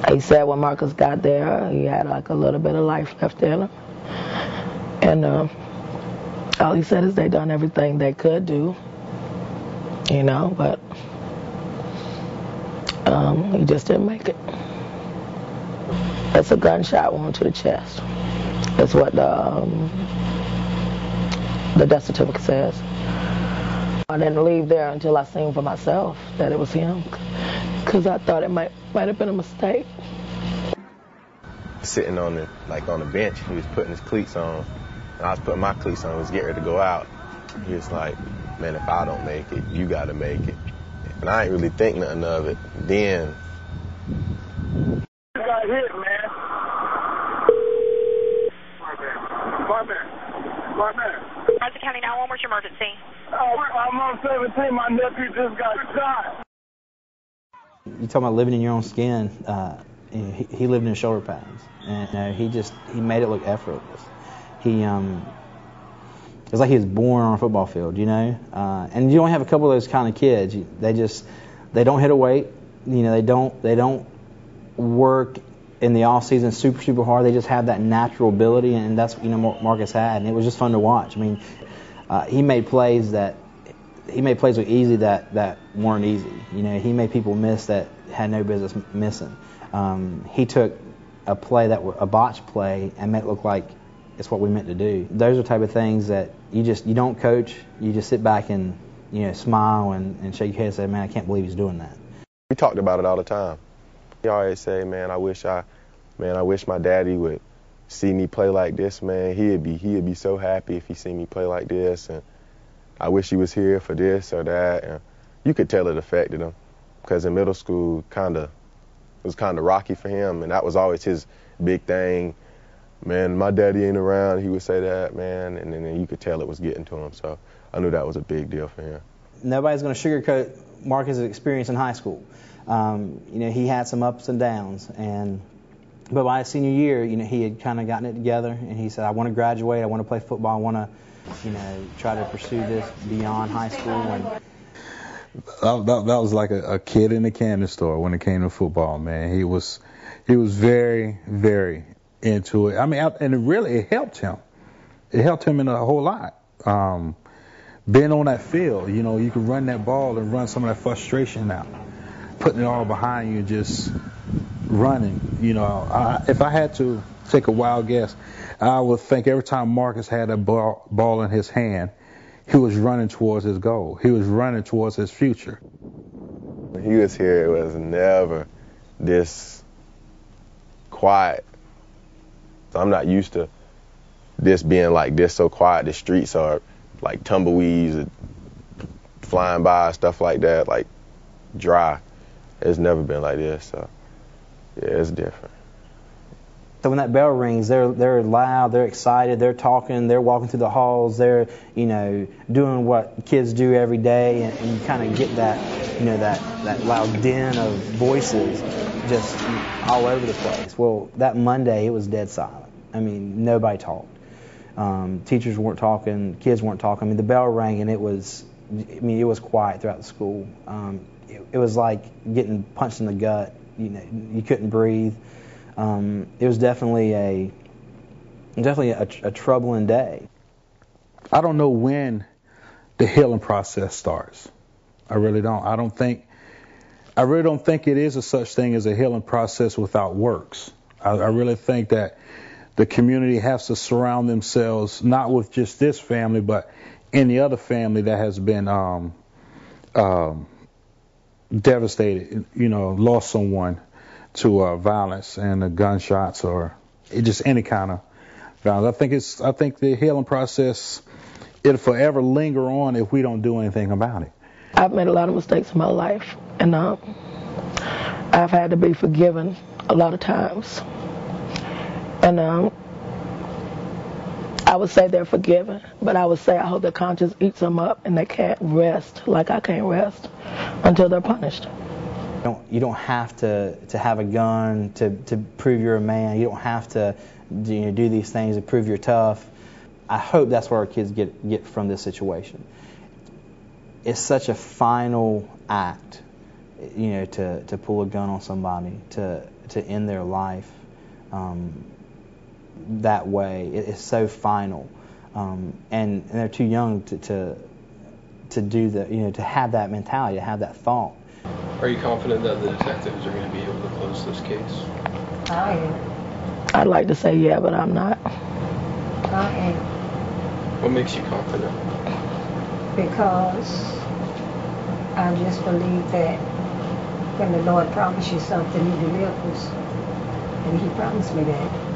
He said when Marcus got there, he had like a little bit of life left in him. And all he said is they done everything they could do, but he just didn't make it. It's a gunshot wound to the chest. That's what the death certificate says. I didn't leave there until I seen for myself that it was him, because I thought it might have been a mistake. Sitting on the bench, he was putting his cleats on, and I was putting my cleats on. He was getting ready to go out. He was like, "Man, if I don't make it, you got to make it." And I ain't really think nothing of it. Then you got hit, man. Barman. Brunswick County 911, what's your emergency? I'm on 17. My nephew just got shot. You talking about living in your own skin? He lived in shoulder pads, and he made it look effortless. It was like he was born on a football field, And you only have a couple of those kind of kids. They don't hit a weight. They don't work in the off season super hard. They just have that natural ability, and that's what Marcus had, and it was just fun to watch. I mean, he made plays look easy that weren't easy. He made people miss that had no business missing. He took a botch play, and made it look like it's what we meant to do. Those are the type of things that you don't coach. You just sit back and smile and shake your head and say, "Man, I can't believe he's doing that." we talked about it all the time. He always say, man, I wish my daddy would see me play like this, man. He'd be so happy if he see me play like this, and I wish he was here for this or that. And you could tell it affected him, because in middle school it was kind of rocky for him, and that was always his big thing. Man, my daddy ain't around, he would say that, man, and then you could tell it was getting to him. So I knew that was a big deal for him. Nobody's going to sugarcoat Marcus' experience in high school. He had some ups and downs, but by his senior year, he had kind of gotten it together, and he said, I want to graduate, I want to play football, I want to, try to pursue this beyond high school. And that was like a kid in a candy store when it came to football, man. He was very, very into it. I mean, and it helped him. It helped him in a whole lot. Being on that field, you can run that ball and run some of that frustration out, putting it all behind you, just running. If I had to take a wild guess, I would think every time Marcus had a ball in his hand, he was running towards his goal. He was running towards his future. When he was here, it was never this quiet. So I'm not used to this being like this, so quiet. The streets are like tumbleweeds flying by, stuff like that, like dry. It's never been like this, so yeah, it's different. So when that bell rings, they're loud, they're excited, they're talking, they're walking through the halls, they're doing what kids do every day, and you kind of get that that loud din of voices just all over the place. Well, that Monday it was dead silent. I mean, nobody talked. Teachers weren't talking, kids weren't talking. I mean, the bell rang and it was quiet throughout the school. It was like getting punched in the gut. You couldn't breathe. It was definitely a troubling day. I don't know when the healing process starts. I really don't. I really don't think it is a such thing as a healing process without works. I really think that the community has to surround themselves not with just this family, but any other family that has been devastated, lost someone to violence and gunshots or just any kind of violence. I think the healing process, it'll forever linger on if we don't do anything about it. I've made a lot of mistakes in my life, and I've had to be forgiven a lot of times. And I would say they're forgiven, but I would say I hope their conscience eats them up and they can't rest like I can't rest until they're punished. You don't have to have a gun to prove you're a man. You don't have to do these things to prove you're tough. I hope that's what our kids get from this situation. It's such a final act, to pull a gun on somebody, to to end their life that way. It's so final, and they're too young to do to have that mentality, to have that thought. Are you confident that the detectives are going to be able to close this case? I am. I'd like to say yeah, but I'm not. I am. What makes you confident? Because I just believe that when the Lord promised you something, He delivers. And He promised me that.